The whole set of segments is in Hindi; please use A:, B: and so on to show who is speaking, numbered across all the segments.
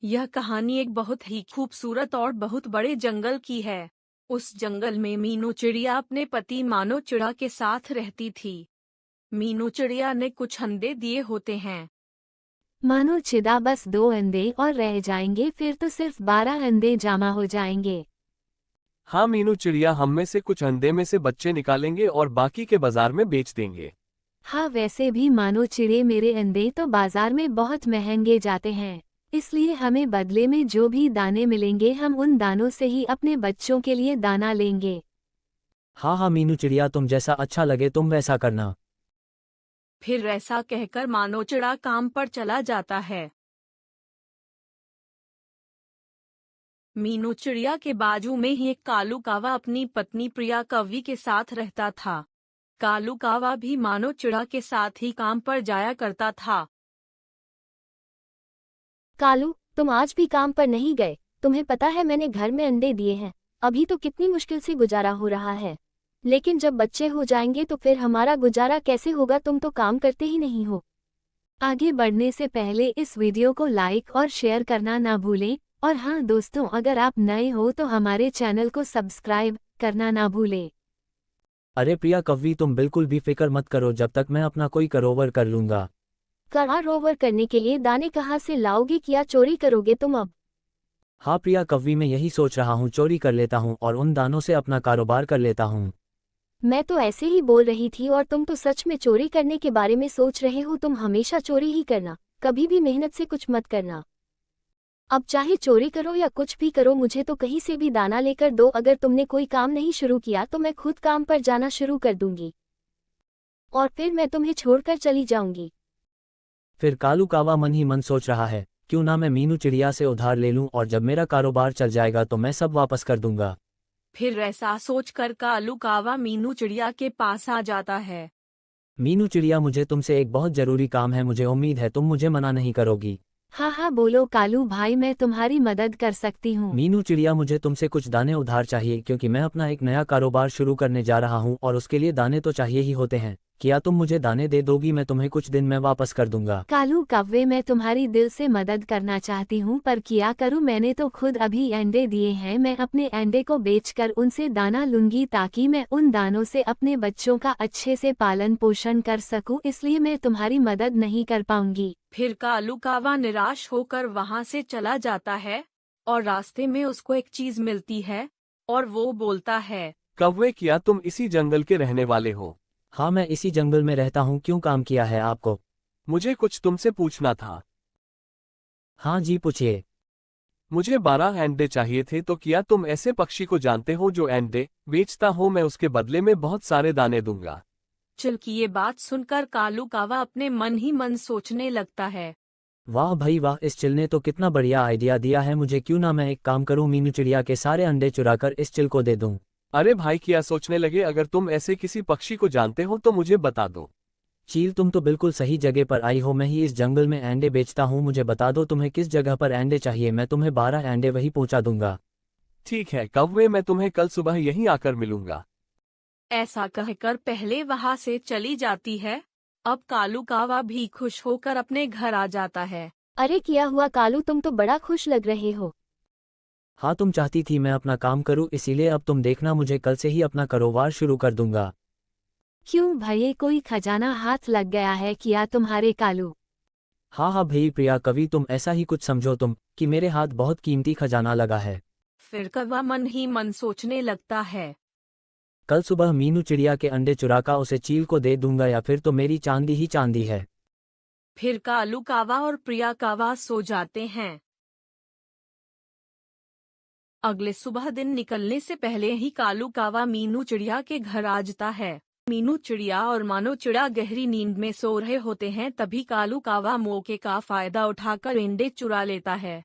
A: यह कहानी एक बहुत ही खूबसूरत और बहुत बड़े जंगल की है। उस जंगल में मीनू चिड़िया अपने पति मानो चिड़ा के साथ रहती थी। मीनू चिड़िया ने कुछ अंडे दिए होते हैं।
B: मानो चिदा बस 2 अंडे और रह जाएंगे, फिर तो सिर्फ 12 अंडे जमा हो जाएंगे।
C: हाँ मीनू चिड़िया, हम में से कुछ अंडे में से बच्चे निकालेंगे और बाकी के बाजार में बेच देंगे।
B: हाँ, वैसे भी मानो चिड़े मेरे अंडे तो बाजार में बहुत महंगे जाते हैं, इसलिए हमें बदले में जो भी दाने मिलेंगे हम उन दानों से ही अपने बच्चों के लिए दाना लेंगे।
D: हाँ हाँ मीनू चिड़िया, तुम जैसा अच्छा लगे तुम वैसा करना।
A: फिर ऐसा कहकर मानो चिड़ा काम पर चला जाता है। मीनू चिड़िया के बाजू में ही एक कालू कावा अपनी पत्नी प्रिया कव्वी के साथ रहता था। कालू कावा भी मानो चिड़ा के साथ ही काम पर जाया करता था।
B: कालू, तुम आज भी काम पर नहीं गए? तुम्हें पता है मैंने घर में अंडे दिए हैं, अभी तो कितनी मुश्किल से गुजारा हो रहा है, लेकिन जब बच्चे हो जाएंगे तो फिर हमारा गुजारा कैसे होगा? तुम तो काम करते ही नहीं हो। आगे बढ़ने से पहले इस वीडियो को लाइक और शेयर करना ना भूलें, और हाँ दोस्तों, अगर आप नए हो तो हमारे चैनल को सब्सक्राइब करना ना भूलें।
D: अरे प्रिया कव्वी, तुम बिल्कुल भी फिक्र मत करो, जब तक मैं अपना कोई करोवर कर लूंगा।
B: कार ओवर करने के लिए दाने कहाँ से लाओगे? क्या चोरी करोगे तुम अब?
D: हाँ प्रिया कव्वी, मैं यही सोच रहा हूँ, चोरी कर लेता हूँ और उन दानों से अपना कारोबार कर लेता हूँ।
B: मैं तो ऐसे ही बोल रही थी, और तुम तो सच में चोरी करने के बारे में सोच रहे हो। तुम हमेशा चोरी ही करना, कभी भी मेहनत से कुछ मत करना। अब चाहे चोरी करो या कुछ भी करो, मुझे तो कहीं से भी दाना लेकर दो। अगर तुमने कोई काम नहीं शुरू किया तो मैं खुद काम पर जाना शुरू कर दूंगी, और फिर मैं तुम्हें छोड़कर चली जाऊंगी।
D: फिर कालू कावा मन ही मन सोच रहा है, क्यों ना मैं मीनू चिड़िया से उधार ले लूं, और जब मेरा कारोबार चल जाएगा तो मैं सब वापस कर दूंगा।
A: फिर ऐसा सोचकर कालू कावा मीनू चिड़िया के पास आ जाता है।
D: मीनू चिड़िया, मुझे तुमसे एक बहुत जरूरी काम है, मुझे उम्मीद है तुम मुझे मना नहीं करोगी।
B: हाँ हाँ बोलो कालू भाई, मैं तुम्हारी मदद कर सकती हूँ।
D: मीनू चिड़िया, मुझे तुमसे कुछ दाने उधार चाहिए, क्योंकि मैं अपना एक नया कारोबार शुरू करने जा रहा हूँ और उसके लिए दाने तो चाहिए ही होते हैं। क्या तुम मुझे दाने दे दोगी? मैं तुम्हें कुछ दिन में वापस कर दूंगा।
B: कालू कव्वे, मैं तुम्हारी दिल से मदद करना चाहती हूँ, पर क्या करूँ? मैंने तो खुद अभी अंडे दिए हैं। मैं अपने अंडे को बेचकर उनसे दाना लूंगी, ताकि मैं उन दानों से अपने बच्चों का अच्छे से पालन पोषण कर सकूँ, इसलिए मैं तुम्हारी मदद नहीं कर पाऊंगी।
A: फिर कालू कावा निराश होकर वहां से चला जाता है, और रास्ते में उसको एक चीज मिलती है, और वो बोलता है,
C: कव्वे, क्या तुम इसी जंगल के रहने वाले हो?
D: हाँ, मैं इसी जंगल में रहता हूँ। क्यों, काम किया है आपको?
C: मुझे कुछ तुमसे पूछना था।
D: हाँ जी, पूछिए।
C: मुझे 12 अंडे चाहिए थे, तो क्या तुम ऐसे पक्षी को जानते हो जो अंडे बेचता हो? मैं उसके बदले में बहुत सारे दाने दूंगा।
A: चिल की ये बात सुनकर कालू कावा अपने मन ही मन सोचने लगता है।
D: वाह भाई वाह, इस चिल ने तो कितना बढ़िया आइडिया दिया है मुझे। क्यों ना मैं एक काम करूं, मीनू चिड़िया के सारे अंडे चुराकर इस चिल को दे दूं।
C: अरे भाई, क्या सोचने लगे? अगर तुम ऐसे किसी पक्षी को जानते हो तो मुझे बता दो।
D: चील, तुम तो बिल्कुल सही जगह पर आई हो। मैं ही इस जंगल में अंडे बेचता हूँ। मुझे बता दो तुम्हें किस जगह पर अंडे चाहिए, मैं तुम्हें 12 अंडे वही पहुंचा दूंगा।
C: ठीक है कव्वे, मैं तुम्हें कल सुबह यहीं आकर मिलूंगा।
A: ऐसा कहकर पहले वहां से चली जाती है। अब कालू कावा भी खुश होकर अपने घर आ जाता है।
B: अरे क्या हुआ कालू, तुम तो बड़ा खुश लग रहे हो।
D: हाँ, तुम चाहती थी मैं अपना काम करूं, इसीलिए अब तुम देखना, मुझे कल से ही अपना कारोबार शुरू कर दूंगा।
B: क्यों भाई, कोई खजाना हाथ लग गया है क्या तुम्हारे कालू?
D: हाँ हाँ भाई प्रिया कवि, तुम ऐसा ही कुछ समझो तुम, कि मेरे हाथ बहुत कीमती खजाना लगा है।
A: फिर कौवा मन ही मन सोचने लगता है।
D: कल सुबह मीनू चिड़िया के अंडे चुराकर उसे चील को दे दूंगा, या फिर तो मेरी चांदी ही चांदी है।
A: फिर कालू कावा और प्रिया कावा सो जाते हैं। अगले सुबह दिन निकलने से पहले ही कालू कावा मीनू चिड़िया के घर आ जाता है। मीनू चिड़िया और मानो चिड़ा गहरी नींद में सो रहे होते हैं, तभी कालू कावा मौके का फायदा उठाकर अंडे चुरा लेता है।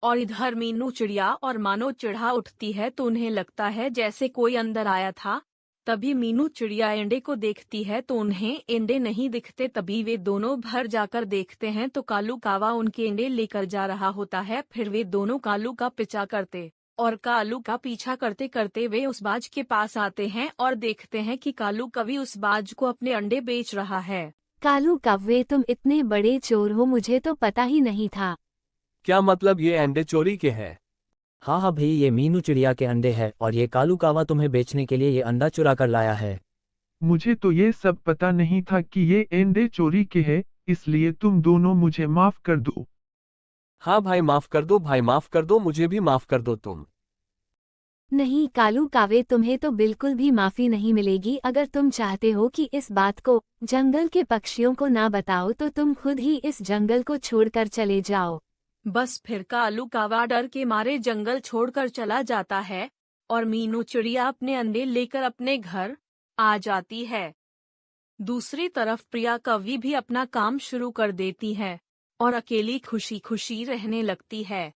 A: और इधर मीनू चिड़िया और मानो चिड़ा उठती है तो उन्हें लगता है जैसे कोई अंदर आया था। तभी मीनू चिड़िया अंडे को देखती है तो उन्हें अंडे नहीं दिखते। तभी वे दोनों भर जाकर देखते हैं तो कालू कावा उनके अंडे लेकर जा रहा होता है। फिर वे दोनों कालू का पीछा करते, और कालू का पीछा करते करते वे उस बाज के पास आते हैं और देखते हैं कि कालू कवि उस बाज को अपने अंडे बेच रहा है।
B: कालू कव्वे, तुम इतने बड़े चोर हो, मुझे तो पता ही नहीं था।
C: क्या मतलब ये अंडे चोरी के हैं?
D: हाँ हाँ भाई, ये मीनू चिड़िया के अंडे हैं और ये कालू कावा तुम्हें बेचने के लिए ये अंडा चुरा कर लाया है।
E: मुझे तो ये सब पता नहीं था कि ये अंडे चोरी के हैं, इसलिए तुम दोनों मुझे माफ कर दो।
C: हाँ भाई माफ कर दो, भाई माफ कर दो, मुझे भी माफ कर दो तुम।
B: नहीं कालू कावे, तुम्हें तो बिल्कुल भी माफी नहीं मिलेगी। अगर तुम चाहते हो कि इस बात को जंगल के पक्षियों को ना बताओ तो तुम खुद ही इस जंगल को छोड़कर चले जाओ।
A: बस फिर कालू कावा डर के मारे जंगल छोड़कर चला जाता है और मीनू चिड़िया अपने अंडे लेकर अपने घर आ जाती है। दूसरी तरफ प्रिया कवि भी अपना काम शुरू कर देती है और अकेली खुशी खुशी रहने लगती है।